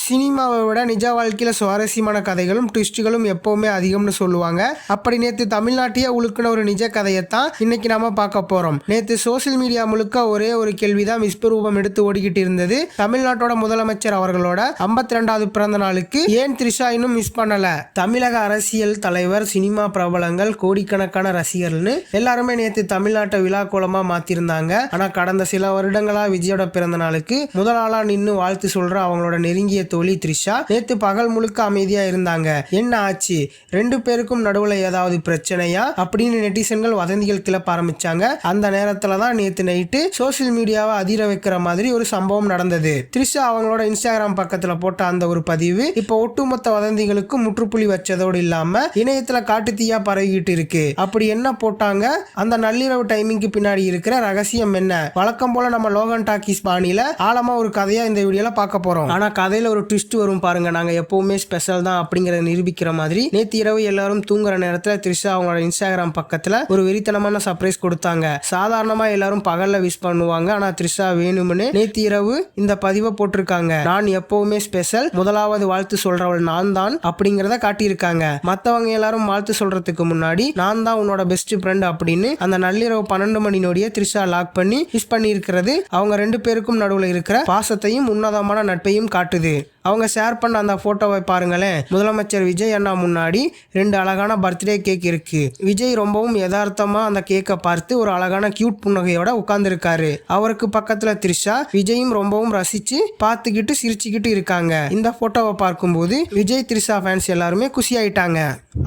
சினிமாவை விட நிஜ வாழ்க்கையில சுவாரஸ்யமான கதைகளும் ட்விஸ்ட்டுகளும் எப்பவுமே அதிகம்னு சொல்லுவாங்க. அப்படி நேத்து தமிழ்நாட்டையே உழுக்குன ஒரு நிஜ கதையத்தான் இன்னைக்கு நாம பார்க்க போறோம். நேத்து சோசியல் மீடியா முழுக்க ஒரே ஒரு கேள்விதான் விஸ்வரூபம் எடுத்து ஓடிக்கிட்டு இருந்தது. தமிழ்நாட்டோட முதலமைச்சர் அவர்களோட 52வது பிறந்த நாளுக்கு ஏன் த்ரிஷா இன்னும் மிஸ் பண்ணல? தமிழக அரசியல் தலைவர், சினிமா பிரபலங்கள், கோடிக்கணக்கான ரசிகர்கள்னு எல்லாருமே நேத்து தமிழ்நாட்டை விழா கோலமா மாத்திருந்தாங்க. ஆனா கடந்த சில வருடங்களா விஜயோட பிறந்த நாளுக்கு முதல் ஆளா நின்னு வாழ்த்து சொல்ற அவங்களோட நெருங்கிய தோழி த்ரிஷா நேத்து பகல் முழுக்க அமைதியா இருந்தாங்க. என்ன ஆச்சு? ரெண்டு பேருக்கும் நடுவுல ஏதாவது பிரச்சனையா அப்படின்னு நெட்டிசன்கள் வதந்திகள் கிளப்ப ஆரம்பிச்சாங்க. அந்த நேரத்துல தான் நேத்து நைட்டு சோசியல் மீடியாவை அதிர வைக்கிற மாதிரி ஒரு சம்பவம் நடந்தது. த்ரிஷா அவங்களோட இன்ஸ்டாகிராம் பக்கத்துல போட்ட அந்த ஒரு பதிவு இப்ப ஒட்டுமொத்த வதந்திகளுக்கு முற்றுப்புள்ளி வச்சதோடு இல்லாம இணையத்துல காட்டுத்தீயா பரவிக்கிட்டு இருக்கு. அப்படி என்ன போட்டாங்க? அந்த நள்ளிரவு டைமிங்க்கு பின்னாடி இருக்கிற ரகசியம் என்ன? வழக்கம் போல நம்ம லோகன் டாக்கீஸ் பாணியில ஆழமா ஒரு கதையா இந்த வீடியோல பார்க்க போறோம். ஆனா கதையில ஒரு ட்விஸ்ட் வரும் பாருங்க. நாங்க எப்பவுமே ஸ்பெஷல் தான் அப்படிங்கறத நிரூபிக்கிற மாதிரி நேத்து இரவு எல்லாரும் தூங்குற நேரத்துல த்ரிஷா அவங்களோட இன்ஸ்டாகிராம் பக்கத்துல ஒரு வெறித்தனமான சர்ப்ரைஸ் கொடுத்தாங்க. சாதாரணமா எல்லாரும் பகல்ல விஷ் பண்ணுவாங்க. ஆனா த்ரிஷா வேணும்னு நேத்து இரவு இந்த பதிவை போட்டிருக்காங்க. நான் எப்பவுமே ஸ்பெஷல், முதலாவது வாழ்த்து சொல்றவள் நான் தான் அப்படிங்கறத காட்டியிருக்காங்க. மத்தவங்க எல்லாரும் வாழ்த்து சொல்றதுக்கு முன்னாடி நான் தான் உன்னோட பெஸ்ட் ஃப்ரெண்ட் அப்படின்னு அந்த நள்ளிரவு 12 மணி நொடியை த்ரிஷா லாக் பண்ணி விஷ் பண்ணி இருக்கிறது அவங்க ரெண்டு பேருக்கும் நடுவுல இருக்கிற பாசத்தையும் உன்னதமான நட்பையும் காட்டுது. அவங்க ஷேர் பண்ண அந்த போட்டோவை பாருங்களேன். முதலமைச்சர் விஜய் அண்ணா முன்னாடி 2 அழகான பர்த்டே கேக் இருக்கு. விஜய் ரொம்பவும் யதார்த்தமா அந்த கேக்கை பார்த்து ஒரு அழகான கியூட் புன்னகையோட உட்கார்ந்து இருக்காரு. அவருக்கு பக்கத்துல த்ரிஷா விஜயும் ரொம்பவும் ரசிச்சு பார்த்துக்கிட்டு சிரிச்சுக்கிட்டு இருக்காங்க. இந்த போட்டோவை பார்க்கும்போது விஜய் த்ரிஷா ஃபேன்ஸ் எல்லாருமே குஷி ஆயிட்டாங்க.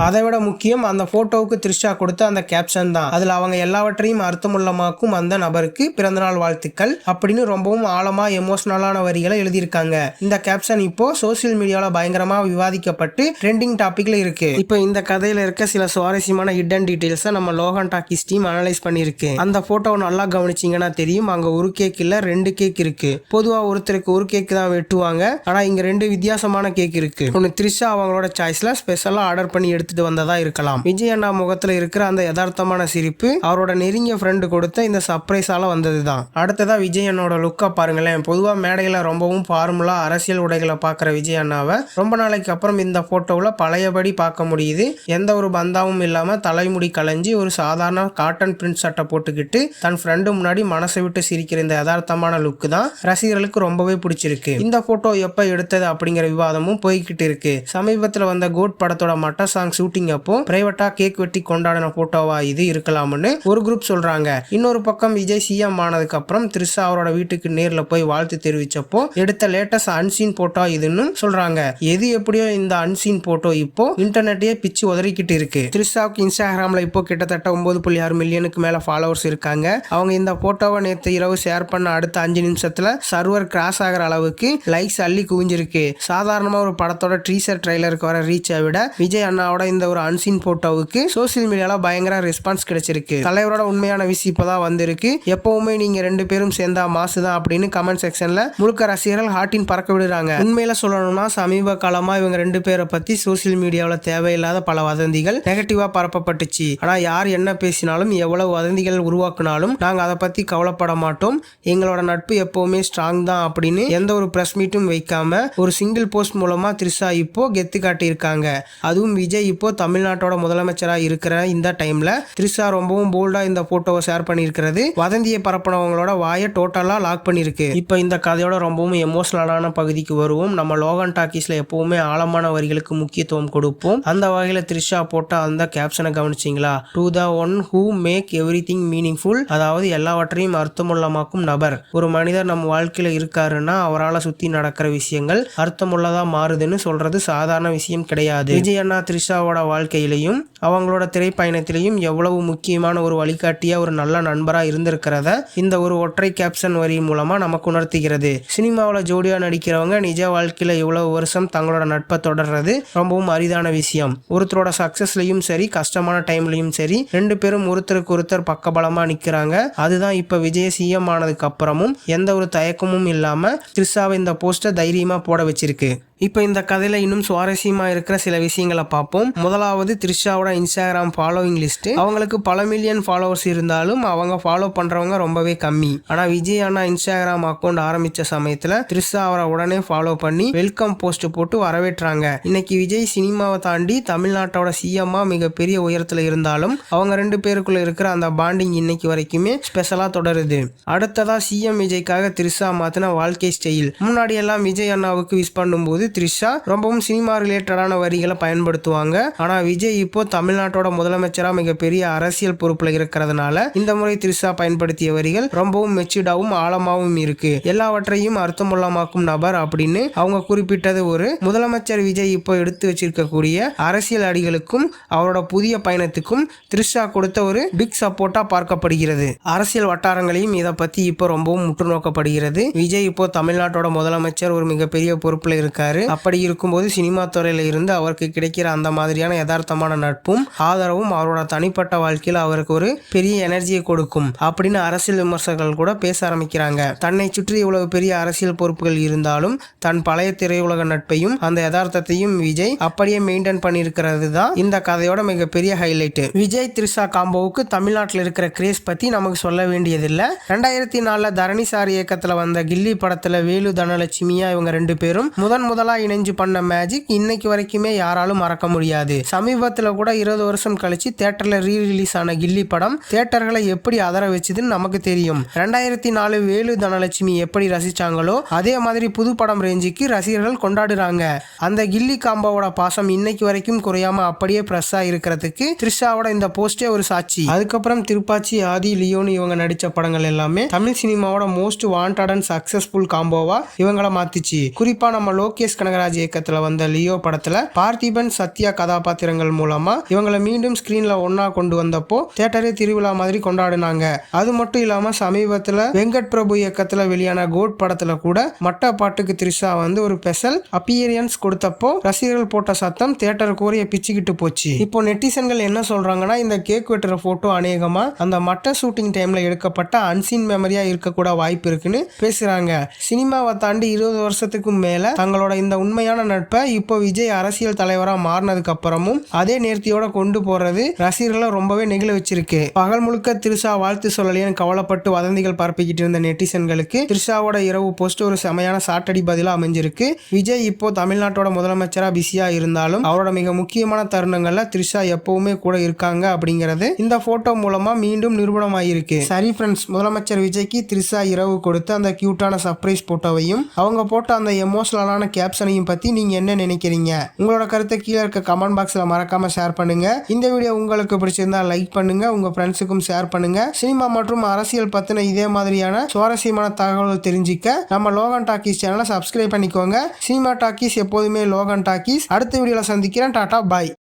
அதை விட முக்கியம் அந்த போட்டோவுக்கு த்ரிஷா கொடுத்த அந்த கேப்ஷன் தான். அதுல அவங்க எல்லாவற்றையும் அர்த்தமுள்ளமாக்கும் அந்த நபருக்கு பிறந்தநாள் வாழ்த்துக்கள் அப்படின்னு ரொம்பவும் ஆழமா எமோஷனலான வரிகளை எழுதியிருக்காங்க. இந்த கேப்ஷன் இப்போ சோசியல் மீடியால பயங்கரமா விவாதிக்கப்பட்டு ட்ரெண்டிங் டாபிக்ல இருக்கு. இப்போ இந்த கதையில இருக்க சில சுவாரஸ்யமான ஹிடன் டீடைல்ஸ் நம்ம லோகன் டாக்கீஸ் டீம் அனலைஸ் பண்ணிருக்கு. அந்த போட்டோவை நல்லா கவனிச்சீங்கன்னா தெரியும். அங்க ஒரு கேக் இல்ல 2 கேக் இருக்கு. பொதுவா ஒருத்தருக்கு ஒரு கேக் தான் வெட்டுவாங்க. ஆனா இங்க 2 வித்தியாசமான கேக் இருக்கு. ஒன்னு த்ரிஷா அவங்களோட சாய்ஸ்ல ஸ்பெஷலா ஆர்டர் பண்ணி எடுத்துட்டு வந்ததா இருக்கலாம். விஜய் அண்ணா முகத்துல இருக்கிற அந்த யதார்த்தமான சிரிப்பு அவரோட நெருங்கிய ஃப்ரெண்டு கொடுத்த இந்த சர்ப்ரைஸால வந்ததுதான். அடுத்ததா விஜய் அண்ணோட லுக்கா பாருங்களேன். பொதுவா மேடையில ரொம்பவும் ஃபார்முலா அரசியல் உடைகளை பார்க்குற விஜய் அண்ணாவை ரொம்ப நாளைக்கு அப்புறம் இந்த போட்டோவில் பழையபடி பார்க்க முடியுது. எந்த ஒரு பந்தாவும் இல்லாம தலைமுடி களைஞ்சி ஒரு சாதாரண காட்டன் பிரிண்ட் சட்டை போட்டுக்கிட்டு தன் ஃப்ரெண்டு முன்னாடி மனசை விட்டு சிரிக்கிற இந்த யதார்த்தமான லுக்கு தான் ரசிகர்களுக்கு ரொம்பவே பிடிச்சிருக்கு. இந்த போட்டோ எப்ப எடுத்தது அப்படிங்கிற விவாதமும் போய்கிட்டு இருக்கு. சமீபத்தில் வந்த கோட் படத்தோட மட்ட சாங் ஷூட்டிங் அப்போ பிரைவேட்டா கேக் வெட்டி கொண்டாடின போட்டோவா இது இருக்கலாம்னு ஒரு குரூப் சொல்றாங்க. இன்னொரு பக்கம் விஜய் சிஎம் ஆனதுக்கு அப்புறம் த்ரிஷா அவரோட வீட்டுக்கு நேர்ல போய் வாழ்த்து தெரிவிச்சப்போ எடுத்த லேட்டஸ்ட் அன்சீன் போட்டோ இதுன்னு சொல்றாங்க. எது எப்படியோ இந்த அன்சீன் போட்டோ இப்போ இன்டர்நெட்டையே பிச்சு உதறிக்கிட்டு இருக்கு. த்ரிஷாவுக்கு இன்ஸ்டாகிராம்ல இப்போ கிட்டத்தட்ட 9.6 மில்லியனுக்கு மேல ஃபாலோவர்ஸ் இருக்காங்க. அவங்க இந்த போட்டோவை நேற்று இரவு ஷேர் பண்ண அடுத்த 5 நிமிஷத்துல சர்வர் கிராஸ் ஆகிற அளவுக்கு லைக்ஸ் அள்ளி குவிஞ்சிருக்கு. சாதாரணமா ஒரு படத்தோட ட்ரீசர் ட்ரைலருக்கு வர ரீச்சை விட விஜய் அண்ணாவோட இந்த ஒரு அன்சீன் போட்டோவுக்கு சோசியல் மீடியால பயங்கர ரெஸ்பான்ஸ் கிடைச்சிருக்கு. தலைவரோட உண்மையான விஷயம் இப்பதான் வந்திருக்கு. எப்பவுமே நீங்க 2 பேரும் சேர்ந்தா மாசுதான் அப்படின்னு கமெண்ட் செக்ஷன்ல முழுக்க ரசிகர்கள் ஹார்ட்டின் பறக்க விடுறாங்க. உண்மையில சொல்லணும்னா சமீப காலமா இவங்க 2 பேரை பத்தி சோசியல் மீடியாவில் தேவையில்லாத பல வதந்திகள் நெகட்டிவா பரப்பப்பட்டுச்சு. ஆனா யார் என்ன பேசினாலும் எவ்வளவு வதந்திகள் உருவாக்குனாலும் நாங்க அதை பத்தி கவலைப்பட மாட்டோம். எங்களோட நட்பு எப்பவுமே ஸ்ட்ராங் தான் அப்படின்னு எந்த ஒரு பிரஸ் மீட்டும் வைக்காம ஒரு சிங்கிள் போஸ்ட் மூலமா த்ரிஷா இப்போ கெத்து காட்டியிருக்காங்க. அதுவும் விஜய் இப்போ தமிழ்நாட்டோட முதலமைச்சரா இருக்கிற இந்த டைம்ல த்ரிஷா ரொம்பவும் போல்டா இந்த போட்டோவை ஷேர் பண்ணியிருக்கிறது வதந்தியை பரப்பினவங்களோட வாயை டோட்டலா லாக் பண்ணிருக்கு. இப்போ இந்த கதையோட ரொம்பவும் எமோஷனலான பகுதிக்கு வருவோம். நம்ம லோகன் டாக்கீஸ்ல எப்பவுமே ஆழமான வரிகளுக்கு முக்கியத்துவம் கொடுப்போம். அந்த வகையில த்ரிஷா போட்ட அந்த கேப்ஷனை கவனிச்சிங்களா? To the one who make everything meaningful, அதாவது எல்லாவற்றையும் அர்த்தமுள்ளமாக்கும் நபர். ஒரு மனிதர் நம்ம வாழ்க்கையில இருக்காருன்னா அவரால் சுத்தி நடக்கிற விஷயங்கள் அர்த்தமுள்ளதா மாறுதுன்னு சொல்றது சாதாரண விஷயம் கிடையாது. விஜய் அண்ணா த்ரிஷாவோட வாழ்க்கையிலையும் அவங்களோட திரைப்பயணத்திலையும் எவ்வளவு முக்கியமான ஒரு வழிகாட்டியா ஒரு நல்ல நண்பரா இருந்திருக்கிறத இந்த ஒரு ஒற்றை கேப்ஷன் வரி மூலமா நமக்கு உணர்த்துகிறது. சினிமாவில் ஜோடியா நடிக்கிறவங்க நிஜ வாழ்க்கையில இவ்வளவு வருஷம் தங்களோட நட்பை தொடர்றது ரொம்பவும் அரிதான விஷயம். ஒருத்தரோட சக்சஸ்லயும் சரி கஷ்டமான டைம்லயும் சரி 2 பேரும் ஒருத்தருக்கு ஒருத்தர் பக்கபலமா நிக்கிறாங்க. அதுதான் இப்ப விஜய் சிஎம் ஆனதுக்கு அப்புறமும் எந்த ஒரு தயக்கமும் இல்லாம த்ரிஷாவை இந்த போஸ்டர் தைரியமா போட வச்சிருக்கு. இப்போ இந்த கதையில இன்னும் சுவாரஸ்யமா இருக்கிற சில விஷயங்களை பார்ப்போம். முதலாவது த்ரிஷாவோட இன்ஸ்டாகிராம் ஃபாலோவிங் லிஸ்ட். அவங்களுக்கு பல மில்லியன் ஃபாலோவர்ஸ் இருந்தாலும் அவங்க ஃபாலோ பண்றவங்க ரொம்பவே கம்மி. ஆனா விஜய் அண்ணா இன்ஸ்டாகிராம் அக்கௌண்ட் ஆரம்பிச்ச சமயத்துல த்ரிஷா அவரை உடனே ஃபாலோ பண்ணி வெல்கம் போஸ்ட் போட்டு வரவேற்றாங்க. இன்னைக்கு விஜய் சினிமாவை தாண்டி தமிழ்நாட்டோட சிஎம்மா மிகப்பெரிய உயரத்துல இருந்தாலும் அவங்க 2 பேருக்குள்ள இருக்கிற அந்த பாண்டிங் இன்னைக்கு வரைக்குமே ஸ்பெஷலா தொடருது. அடுத்ததா சிஎம் விஜய்க்காக த்ரிஷா மாத்தின வாழ்க்கை ஸ்டைல். முன்னாடி எல்லாம் விஜய் அண்ணாவுக்கு விஷ் பண்ணும்போது த்ரிஷா ரொம்பவும் சினிமா ரிலேட்டடான வரிகளை பயன்படுத்துவாங்க. ஆனா விஜய் இப்போ தமிழ்நாட்டோட முதலமைச்சரா மிகப்பெரிய அரசியல் பொறுப்புல இருக்கிறதுனால இந்த முறை த்ரிஷா பயன்படுத்திய வரிகள் ரொம்பவும் மெச்சூர்டாவும் ஆழமாவும் இருக்கு. எல்லாவற்றையும் அர்த்தமுள்ளமாக்கும் நபர் அப்படின்னு அவங்க குறிப்பிட்டது. ஒரு முதலமைச்சர் விஜய் இப்போ எடுத்து வச்சிருக்கக்கூடிய அரசியல் அடிகளுக்கும் அவரோட புதிய பயணத்துக்கும் த்ரிஷா கொடுத்த ஒரு பிக் சப்போர்ட்டா பார்க்கப்படுகிறது. அரசியல் வட்டாரங்களையும் இதை பத்தி இப்போ ரொம்பவும் முற்று நோக்கப்படுகிறது. விஜய் இப்போ தமிழ்நாட்டோட முதலமைச்சர் ஒரு மிகப்பெரிய பொறுப்புல இருக்காரு. அப்படி இருக்கும்போது சினிமா துறையில இருந்து அவருக்கு கிடைக்கிற அந்த மாதிரியான யதார்த்தமான நட்பும் ஆதரவும் அவரோட தனிப்பட்ட வாழ்க்கையில அவருக்கு ஒரு பெரிய எனர்ஜியை கொடுக்கும் அப்படின்னு அரசியல் விமர்சகர்கள் கூட பேச ஆரம்பிக்கிறாங்க. தன்னை சுற்றி இவ்வளவு பெரிய அரசியல் பொறுப்புகள் இருந்தாலும் தன் பழைய திரையுலக நட்பையும் அந்த யதார்த்தத்தையும் விஜய் அப்படியே மெயின்டைன் பண்ணியிருக்கிறது தான் இந்த கதையோட மிகப்பெரிய ஹைலைட். விஜய் த்ரிஷா காம்போவுக்கு தமிழ்நாட்டில் இருக்கிற கிரேஸ் பத்தி நமக்கு சொல்ல வேண்டியதில்லை. 2004 தரணி சார் இயக்கத்துல வந்த கில்லி படத்துல வேலு தனலட்சுமியா இவங்க 2 பேரும் முதலா இணைஞ்சு பண்ண மேஜிக் இன்னைக்கு வரைக்குமே யாராலும் மறக்க முடியாது. சமீபத்துல கூட 20 வருஷம் கழிச்சு தியேட்டர்ல ரீரிலீஸ் ஆன கில்லி படம் தியேட்டர்களை எப்படி அதர வச்சுதுன்னு நமக்கு தெரியும். 2004 வேலு தனலட்சுமி எப்படி ரசிச்சாங்களோ அதே மாதிரி புது படம் ரேஞ்சுக்கு ரசிகர்கள் கொண்டாடுறாங்க. அந்த கில்லி காம்போவோட பாசம் இன்னைக்கு வரைக்கும் குறையாம அப்படியே பிரஸ்ஸா இருக்கிறதுக்கு த்ரிஷாவோட இந்த போஸ்டே ஒரு சாட்சி. அதுக்கப்புறம் திருப்பாச்சி, ஆதி, லியோன் இவங்க நடிச்ச படங்கள் எல்லாமே தமிழ் சினிமாவோட மோஸ்ட் வாண்டட் அண்ட் சக்சஸ்ஃபுல் காம்போவா இவங்களை மாத்திச்சு. குறிப்பா நம்ம லோகேஷ் கனகராஜ் இயக்கத்துல வந்த லியோ படத்துல பார்த்திபன், சத்யா கதாபாத்திரங்கள் மூலமா இவங்களை மீண்டும் ஸ்கிரீன்ல ஒன்னா கொண்டு வந்தப்போ தியேட்டரே திருவிழா மாதிரி கொண்டாடினாங்க. அது மட்டும் இல்லாம சமீபத்துல வெங்கட் பிரபு இயக்கத்துல வெளியான கோட் படத்துல கூட மட்ட பாட்டுக்கு த்ரிஷா ஒரு ஸ்பெஷல் அப்பியரன்ஸ் கொடுத்தப்போ ரசிகர்கள் போட்ட சத்தம் தியேட்டர் கூறிய பிச்சுக்கிட்டு போச்சு. இப்போ நெட்டிசன்கள் என்ன சொல்றாங்கன்னா இந்த கேக் வெட்டுற போட்டோ அநேகமா அந்த மட்ட ஷூட்டிங் டைம்ல எடுக்கப்பட்ட அன்சீன் மெமரியா இருக்கக்கூட வாய்ப்பு இருக்குன்னு பேசுறாங்க. சினிமாவை தாண்டி 20 வருஷத்துக்கு மேல தங்களோட இந்த உண்மையான நட்பை இப்போ விஜய் அரசியல் தலைவரா மாறினதுக்கு அப்புறமும் அதே நேர்த்தியோட கொண்டு போறது ரசிகர்களை ரொம்பவே நெகிழ வச்சிருக்கு. பகல் முழுக்க த்ரிஷா வாழ்த்து சொல்லலையேன்னு கவலைப்பட்டு வதந்திகள் பரப்பிக்கிட்டு இருந்த நெட்டிசன்களுக்கு த்ரிஷாவோட இரவு போஸ்ட் ஒரு செமையான சாட்டடி பதிலா அமைஞ்சிருக்கு. விஜய் இப்போ தமிழ்நாட்டோட முதலமைச்சரா பிஸியா இருந்தாலும் அவரோட மிக முக்கியமான தருணங்கள்ல த்ரிஷா எப்பவுமே கூட இருக்காங்க அப்படிங்கிறது இந்த போட்டோ மூலமா மீண்டும் நிரூபணமாயிருக்கு. சரி ஃப்ரெண்ட்ஸ், முதலமைச்சர் விஜய்க்கு த்ரிஷா இரவு கொடுத்து அந்த கியூட்டான சர்ப்ரைஸ் போட்டோவையும் அவங்க போட்ட அந்த எமோஷனலான கேப்ஷனையும் பத்தி நீங்க என்ன நினைக்கிறீங்க? உங்களோட கருத்தை கீழே இருக்க கமெண்ட் பாக்ஸ்ல மறக்காம ஷேர் பண்ணுங்க. இந்த வீடியோ உங்களுக்கு பிடிச்சிருந்தா லைக் பண்ணுங்க, உங்க ஃப்ரெண்ட்ஸுக்கும் ஷேர் பண்ணுங்க. சினிமா மற்றும் அரசியல் பத்தின இதே மாதிரியான சுவாரஸ்யமான தகவல்கள் தெரிஞ்சுக்க நம்ம லோகன் டாக்கீஸ் சேனலை சப்ஸ்கிரைப் பண்ணிக்கோங்க. சினிமா டாக்கீஸ் எப்போதுமே லோகன் டாக்கீஸ். அடுத்த வீடியோல சந்திக்கிறேன். டாடா, பாய்.